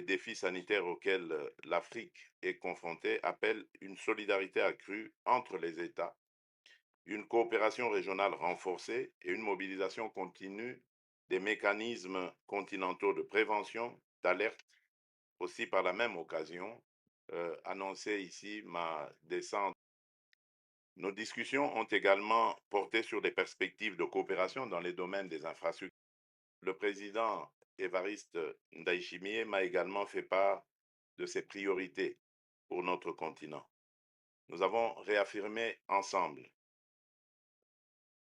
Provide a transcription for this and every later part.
défis sanitaires auxquels l'Afrique est confrontée appellent une solidarité accrue entre les États, une coopération régionale renforcée et une mobilisation continue des mécanismes continentaux de prévention, d'alerte, aussi par la même occasion, annoncer ici ma descente. Nos discussions ont également porté sur des perspectives de coopération dans les domaines des infrastructures. Le président Évariste Ndayishimiye m'a également fait part de ses priorités pour notre continent. Nous avons réaffirmé ensemble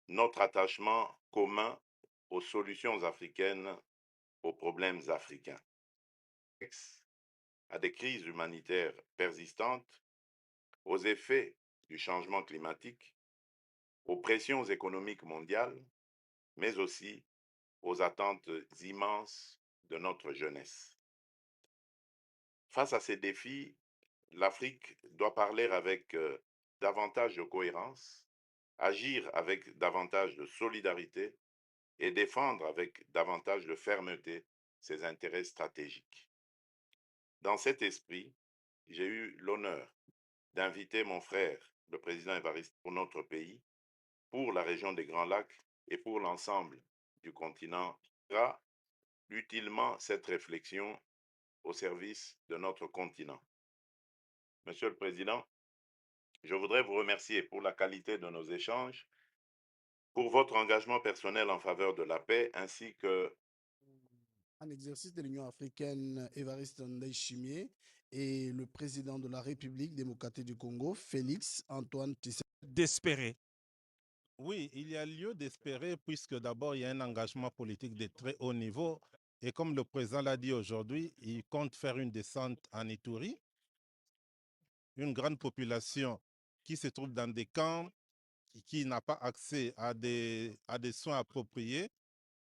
notre attachement commun aux solutions africaines aux problèmes africains, à des crises humanitaires persistantes, aux effets du changement climatique, aux pressions économiques mondiales, mais aussi aux attentes immenses de notre jeunesse. Face à ces défis, l'Afrique doit parler avec davantage de cohérence, agir avec davantage de solidarité et défendre avec davantage de fermeté ses intérêts stratégiques. Dans cet esprit, j'ai eu l'honneur d'inviter mon frère, le président Évariste, pour notre pays, pour la région des Grands Lacs et pour l'ensemble du continent, ira utilement cette réflexion au service de notre continent. Monsieur le Président, je voudrais vous remercier pour la qualité de nos échanges, pour votre engagement personnel en faveur de la paix, ainsi que En exercice de l'Union africaine, Évariste Ndayishimiye et le président de la République démocratique du Congo, Félix Antoine Tshisekedi. D'espérer. Oui, il y a lieu d'espérer puisque d'abord il y a un engagement politique de très haut niveau et comme le président l'a dit aujourd'hui, il compte faire une descente en Ituri, une grande population qui se trouve dans des camps, qui n'a pas accès à des soins appropriés.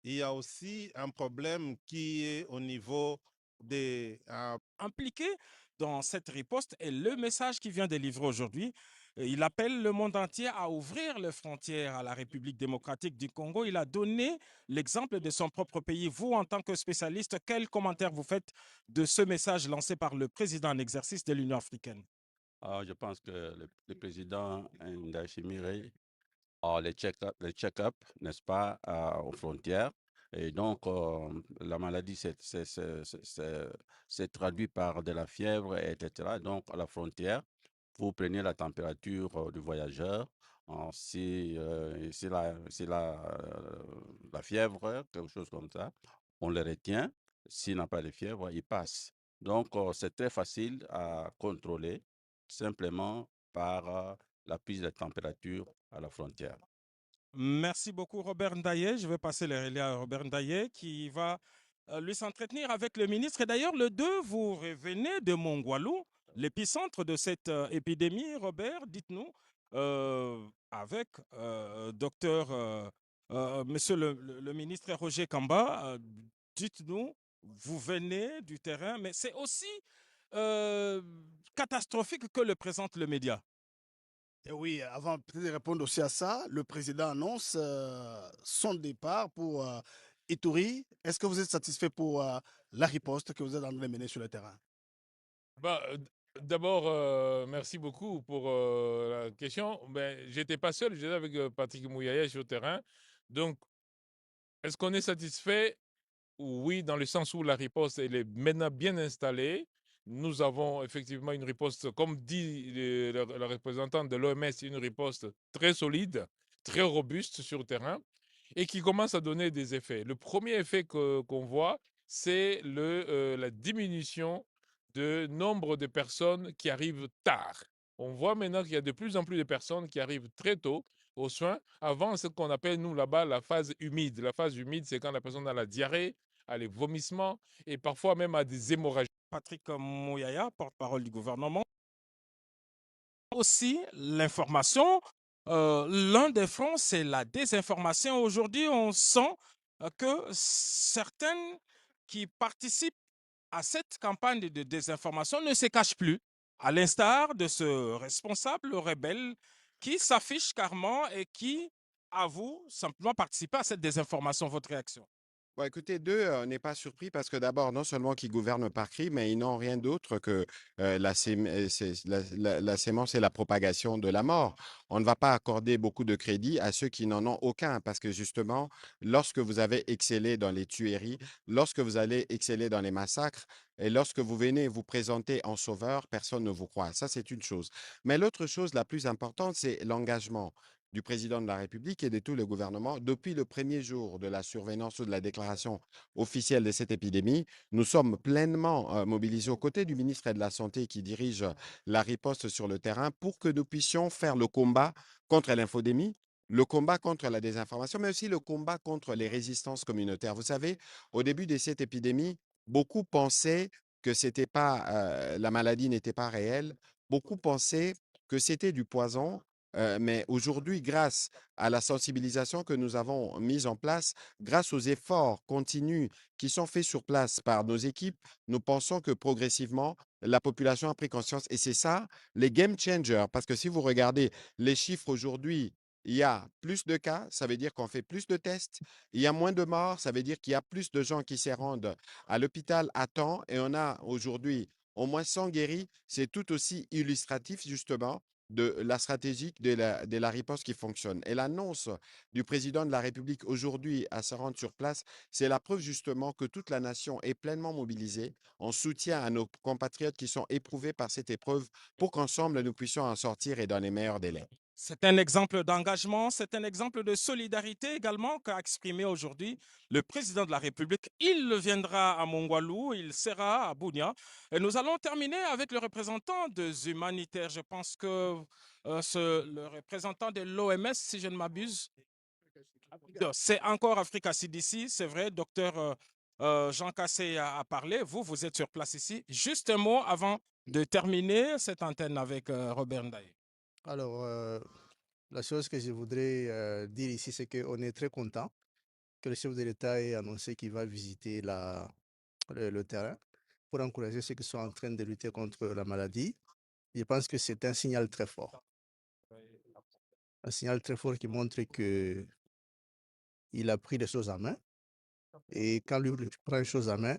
Il y a aussi un problème qui est au niveau des... Impliqué dans cette riposte et le message qu'il vient de livrer aujourd'hui. Il appelle le monde entier à ouvrir les frontières à la République démocratique du Congo. Il a donné l'exemple de son propre pays. Vous, en tant que spécialiste, quel commentaire vous faites de ce message lancé par le président en exercice de l'Union africaine? Je pense que le président Ndayishimiye a les check-up, n'est-ce pas, aux frontières. Et donc, la maladie s'est traduite par de la fièvre, etc. Donc, à la frontière, vous prenez la température du voyageur. Si la fièvre, quelque chose comme ça, on le retient. S'il n'a pas de fièvre, il passe. Donc, c'est très facile à contrôler simplement par la prise de température à la frontière. Merci beaucoup, Robert Ndaye. Je vais passer le relais à Robert Ndaye qui va lui s'entretenir avec le ministre. Et d'ailleurs, le 2, vous revenez de Mongwalou, l'épicentre de cette épidémie. Robert, dites-nous, avec monsieur le ministre Roger Kamba, dites-nous, vous venez du terrain, mais c'est aussi catastrophique que le présente le média. Et oui, avant peut-être de répondre aussi à ça, le président annonce son départ pour Ituri. Est-ce que vous êtes satisfait pour la riposte que vous êtes en train de mener sur le terrain? D'abord, merci beaucoup pour la question. Ben, j'étais pas seul, j'étais avec Patrick Mouyaya sur le terrain. Donc, est-ce qu'on est satisfait? Oui, dans le sens où la riposte elle est maintenant bien installée. Nous avons effectivement une riposte, comme dit le représentant de l'OMS, une riposte très solide, très robuste sur le terrain et qui commence à donner des effets. Le premier effet qu'on voit, c'est la diminution de nombre de personnes qui arrivent tard. On voit maintenant qu'il y a de plus en plus de personnes qui arrivent très tôt aux soins, avant ce qu'on appelle, nous, là-bas, la phase humide. La phase humide, c'est quand la personne a la diarrhée, a les vomissements et parfois même a des hémorragies. Patrick Mouyaya, porte-parole du gouvernement. Aussi, l'information. L'un des fronts, c'est la désinformation. Aujourd'hui, on sent que certaines qui participent à cette campagne de désinformation ne se cachent plus, à l'instar de ce responsable rebelle qui s'affiche carrément et qui avoue simplement participer à cette désinformation. Votre réaction? Bon, écoutez, d'eux, on n'est pas surpris parce que d'abord, non seulement qu'ils gouvernent par cri, mais ils n'ont rien d'autre que la sémence et la propagation de la mort. On ne va pas accorder beaucoup de crédit à ceux qui n'en ont aucun parce que justement, lorsque vous avez excellé dans les tueries, lorsque vous allez exceller dans les massacres et lorsque vous venez vous présenter en sauveur, personne ne vous croit. Ça, c'est une chose. Mais l'autre chose la plus importante, c'est l'engagement du président de la République et de tout le gouvernement. Depuis le premier jour de la survenance ou de la déclaration officielle de cette épidémie, nous sommes pleinement mobilisés aux côtés du ministre de la Santé qui dirige la riposte sur le terrain pour que nous puissions faire le combat contre l'infodémie, le combat contre la désinformation, mais aussi le combat contre les résistances communautaires. Vous savez, au début de cette épidémie, beaucoup pensaient que c'était pas, la maladie n'était pas réelle. Beaucoup pensaient que c'était du poison. Mais aujourd'hui, grâce à la sensibilisation que nous avons mise en place, grâce aux efforts continus qui sont faits sur place par nos équipes, nous pensons que progressivement, la population a pris conscience. Et c'est ça, les game changers. Parce que si vous regardez les chiffres aujourd'hui, il y a plus de cas, ça veut dire qu'on fait plus de tests. Il y a moins de morts, ça veut dire qu'il y a plus de gens qui se rendent à l'hôpital à temps. Et on a aujourd'hui au moins 100 guéris. C'est tout aussi illustratif, justement, de la stratégie de la riposte qui fonctionne. Et l'annonce du président de la République aujourd'hui à se rendre sur place, c'est la preuve justement que toute la nation est pleinement mobilisée en soutien à nos compatriotes qui sont éprouvés par cette épreuve pour qu'ensemble nous puissions en sortir et dans les meilleurs délais. C'est un exemple d'engagement, c'est un exemple de solidarité également qu'a exprimé aujourd'hui le président de la République. Il viendra à Mongwalou, il sera à Bunia. Et nous allons terminer avec le représentant des humanitaires. Je pense que le représentant de l'OMS, si je ne m'abuse, c'est encore Africa CDC, c'est vrai, docteur Jean Cassé a parlé. Vous êtes sur place ici. Juste un mot avant de terminer cette antenne avec Robert Ndaye. Alors, la chose que je voudrais dire ici, c'est qu'on est très content que le chef de l'État ait annoncé qu'il va visiter le terrain pour encourager ceux qui sont en train de lutter contre la maladie. Je pense que c'est un signal très fort. Un signal très fort qui montre qu'il a pris les choses en main. Et quand lui prend les choses en main,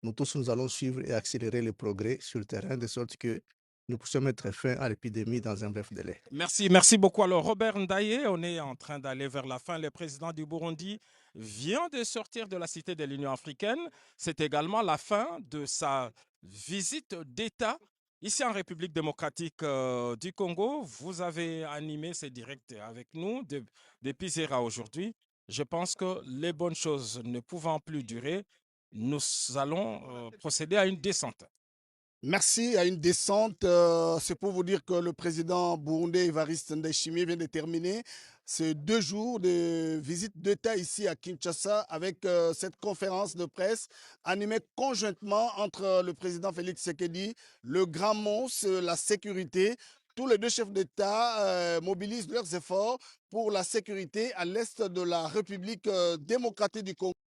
nous tous, nous allons suivre et accélérer les progrès sur le terrain de sorte que nous puissions mettre fin à l'épidémie dans un bref délai. Merci beaucoup. Alors, Robert Ndaye, on est en train d'aller vers la fin. Le président du Burundi vient de sortir de la cité de l'Union africaine. C'est également la fin de sa visite d'État ici en République démocratique du Congo. Vous avez animé ces directs avec nous depuis Zera aujourd'hui. Je pense que les bonnes choses ne pouvant plus durer, nous allons procéder à une descente. Merci à une descente. C'est pour vous dire que le président burundais Evariste Ndayishimiye vient de terminer ces 2 jours de visite d'État ici à Kinshasa avec cette conférence de presse animée conjointement entre le président Félix Tshisekedi, le grand monstre, la sécurité. Tous les 2 chefs d'État mobilisent leurs efforts pour la sécurité à l'est de la République démocratique du Congo.